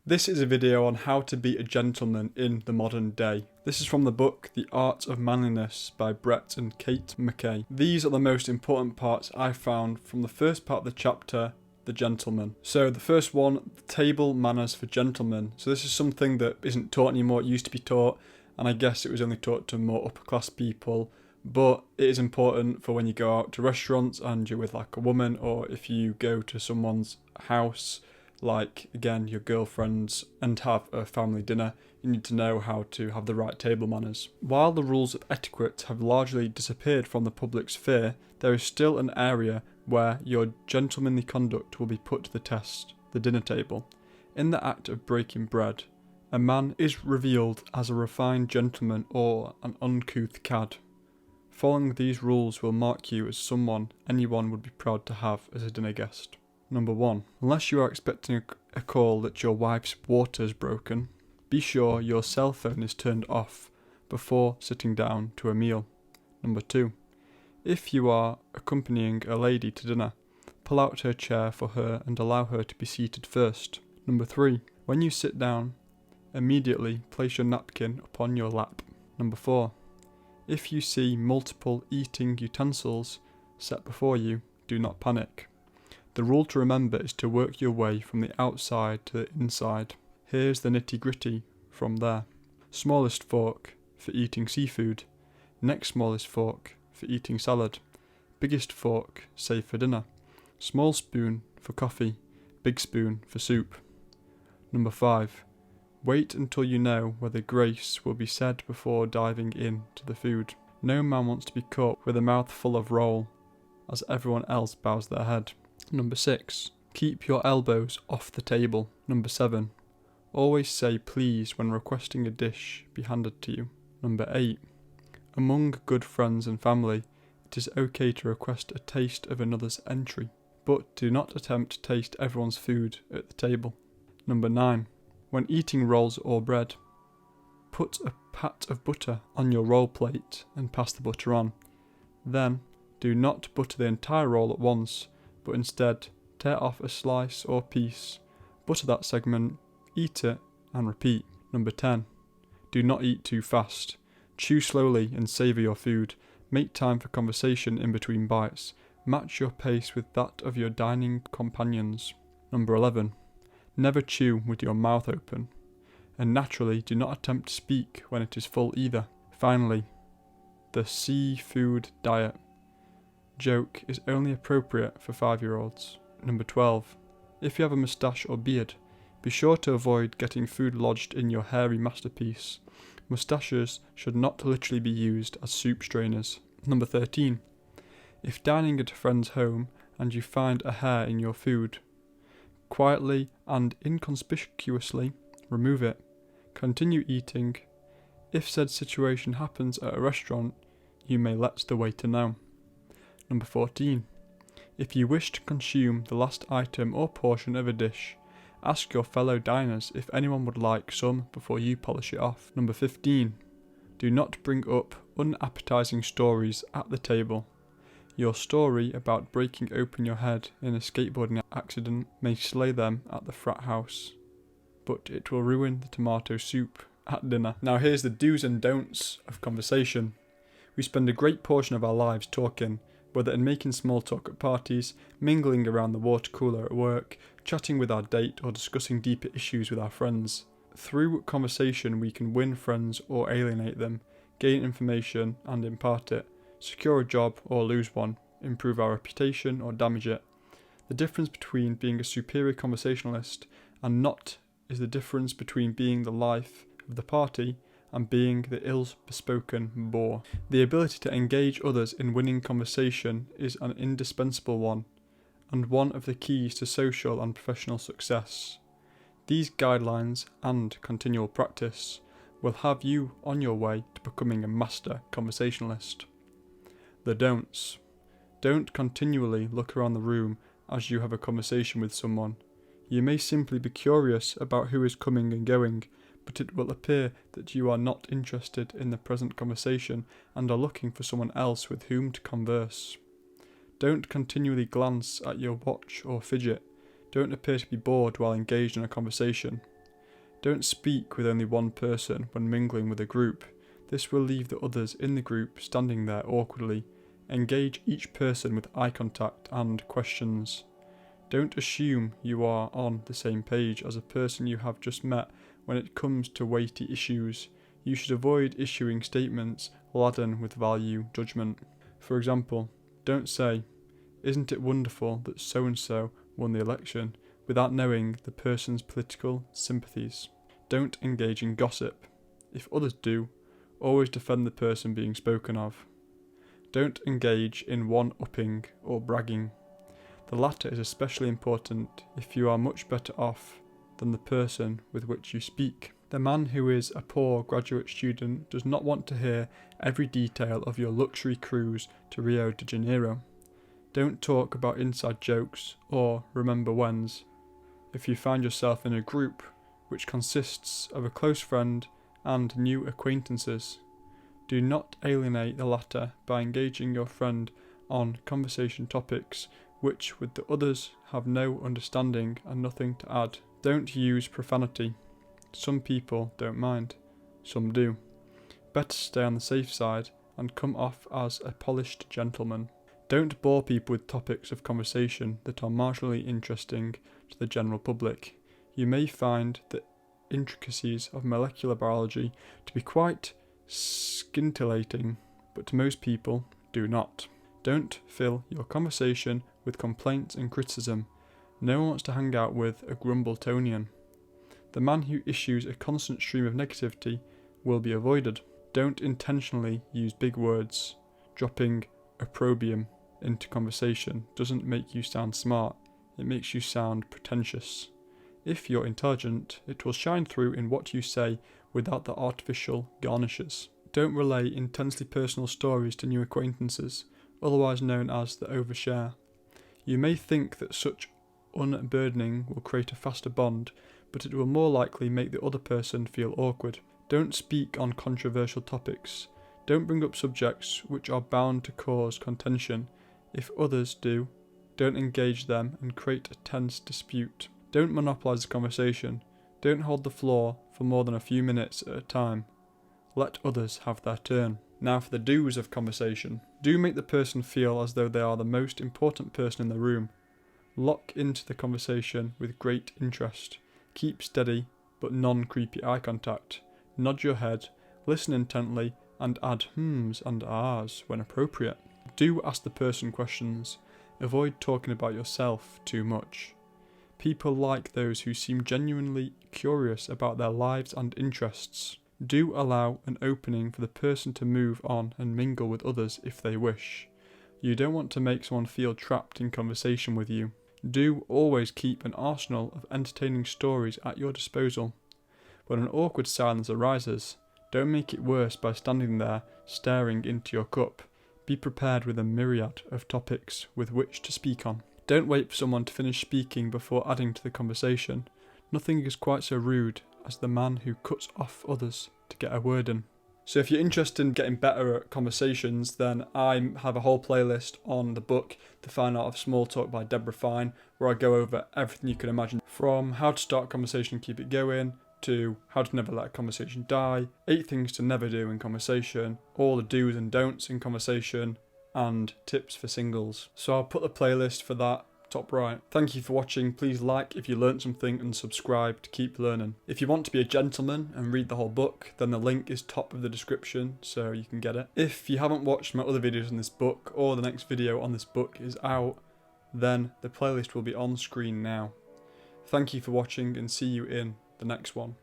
This is a video on how to be a gentleman in the modern day. This is from the book The Art of Manliness by Brett and Kate McKay. These are the most important parts I found from the first part of the chapter, the gentleman. So the first one, table manners for gentlemen. So this is something that isn't taught anymore. It used to be taught, and I guess it was only taught to more upper class people. But it is important for when you go out to restaurants and you're with like a woman, or if you go to someone's house, like again your girlfriends, and have a family dinner. You need to know how to have the right table manners. While the rules of etiquette have largely disappeared from the public sphere, there is still an area where your gentlemanly conduct will be put to the test: the dinner table. In the act of breaking bread, a man is revealed as a refined gentleman or an uncouth cad. Following these rules will mark you as someone anyone would be proud to have as a dinner guest. Number 1. Unless you are expecting a call that your wife's water's broken, be sure your cell phone is turned off before sitting down to a meal. Number 2. If you are accompanying a lady to dinner, pull out her chair for her and allow her to be seated first. Number 3. When you sit down, immediately place your napkin upon your lap. Number 4. If you see multiple eating utensils set before you, do not panic. The rule to remember is to work your way from the outside to the inside. Here's the nitty-gritty from there. Smallest fork for eating seafood. Next smallest fork for eating salad. Biggest fork save for dinner. Small spoon for coffee. Big spoon for soup. Number 5. Wait until you know whether grace will be said before diving into the food. No man wants to be caught with a mouth full of roll as everyone else bows their head. Number 6. Keep your elbows off the table. Number 7. Always say please when requesting a dish be handed to you. Number 8. Among good friends and family, it is okay to request a taste of another's entry, but do not attempt to taste everyone's food at the table. Number 9. When eating rolls or bread, put a pat of butter on your roll plate and pass the butter on. Then, do not butter the entire roll at once, but instead tear off a slice or piece, butter that segment, eat it, and repeat. Number 10. Do not eat too fast. Chew slowly and savour your food. Make time for conversation in between bites. Match your pace with that of your dining companions. Number 11. Never chew with your mouth open. And naturally, do not attempt to speak when it is full either. Finally, the seafood diet. Joke is only appropriate for 5-year-olds. Number 12. If you have a moustache or beard, be sure to avoid getting food lodged in your hairy masterpiece. Moustaches should not literally be used as soup strainers. Number 13. If dining at a friend's home and you find a hair in your food, quietly and inconspicuously remove it. Continue eating. If said situation happens at a restaurant, you may let the waiter know. Number 14. If you wish to consume the last item or portion of a dish, ask your fellow diners if anyone would like some before you polish it off. Number 15. Do not bring up unappetizing stories at the table. Your story about breaking open your head in a skateboarding accident may slay them at the frat house, but it will ruin the tomato soup at dinner. Now here's the do's and don'ts of conversation. We spend a great portion of our lives talking, whether in making small talk at parties, mingling around the water cooler at work, chatting with our date, or discussing deeper issues with our friends. Through conversation we can win friends or alienate them, gain information and impart it, secure a job or lose one, improve our reputation or damage it. The difference between being a superior conversationalist and not is the difference between being the life of the party and being the ill-bespoken bore. The ability to engage others in winning conversation is an indispensable one, and one of the keys to social and professional success. These guidelines and continual practice will have you on your way to becoming a master conversationalist. The don'ts. Don't continually look around the room as you have a conversation with someone. You may simply be curious about who is coming and going, but it will appear that you are not interested in the present conversation and are looking for someone else with whom to converse. Don't continually glance at your watch or fidget. Don't appear to be bored while engaged in a conversation. Don't speak with only one person when mingling with a group. This will leave the others in the group standing there awkwardly. Engage each person with eye contact and questions. Don't assume you are on the same page as a person you have just met when it comes to weighty issues. You should avoid issuing statements laden with value judgment. For example, don't say, "Isn't it wonderful that so-and-so won the election?" without knowing the person's political sympathies. Don't engage in gossip. If others do, always defend the person being spoken of. Don't engage in one-upping or bragging. The latter is especially important if you are much better off than the person with which you speak. The man who is a poor graduate student does not want to hear every detail of your luxury cruise to Rio de Janeiro. Don't talk about inside jokes or remember whens. If you find yourself in a group which consists of a close friend and new acquaintances, do not alienate the latter by engaging your friend on conversation topics which with the others have no understanding and nothing to add. Don't use profanity. Some people don't mind, some do. Better stay on the safe side and come off as a polished gentleman. Don't bore people with topics of conversation that are marginally interesting to the general public. You may find the intricacies of molecular biology to be quite scintillating, but to most people do not. Don't fill your conversation with complaints and criticism. No one wants to hang out with a Grumbletonian. The man who issues a constant stream of negativity will be avoided. Don't intentionally use big words. Dropping opprobrium into conversation doesn't make you sound smart, it makes you sound pretentious. If you're intelligent, it will shine through in what you say without the artificial garnishes. Don't relay intensely personal stories to new acquaintances, otherwise known as the overshare. You may think that such unburdening will create a faster bond, but it will more likely make the other person feel awkward. Don't speak on controversial topics. Don't bring up subjects which are bound to cause contention. If others do, don't engage them and create a tense dispute. Don't monopolise the conversation. Don't hold the floor for more than a few minutes at a time. Let others have their turn. Now for the do's of conversation. Do make the person feel as though they are the most important person in the room. Lock into the conversation with great interest. Keep steady but non-creepy eye contact. Nod your head, listen intently, and add hms and ahs when appropriate. Do ask the person questions. Avoid talking about yourself too much. People like those who seem genuinely curious about their lives and interests. Do allow an opening for the person to move on and mingle with others if they wish. You don't want to make someone feel trapped in conversation with you. Do always keep an arsenal of entertaining stories at your disposal. When an awkward silence arises, don't make it worse by standing there staring into your cup. Be prepared with a myriad of topics with which to speak on. Don't wait for someone to finish speaking before adding to the conversation. Nothing is quite so rude as the man who cuts off others to get a word in. So if you're interested in getting better at conversations, then I have a whole playlist on the book, The Fine Art of Small Talk by Deborah Fine, where I go over everything you can imagine, from how to start a conversation and keep it going, to how to never let a conversation die, 8 things to never do in conversation, all the do's and don'ts in conversation, and tips for singles. So I'll put the playlist for that top right. Thank you for watching. Please like if you learned something and subscribe to keep learning. If you want to be a gentleman and read the whole book, then the link is top of the description so you can get it. If you haven't watched my other videos on this book, or the next video on this book is out, then the playlist will be on screen now. Thank you for watching and see you in the next one.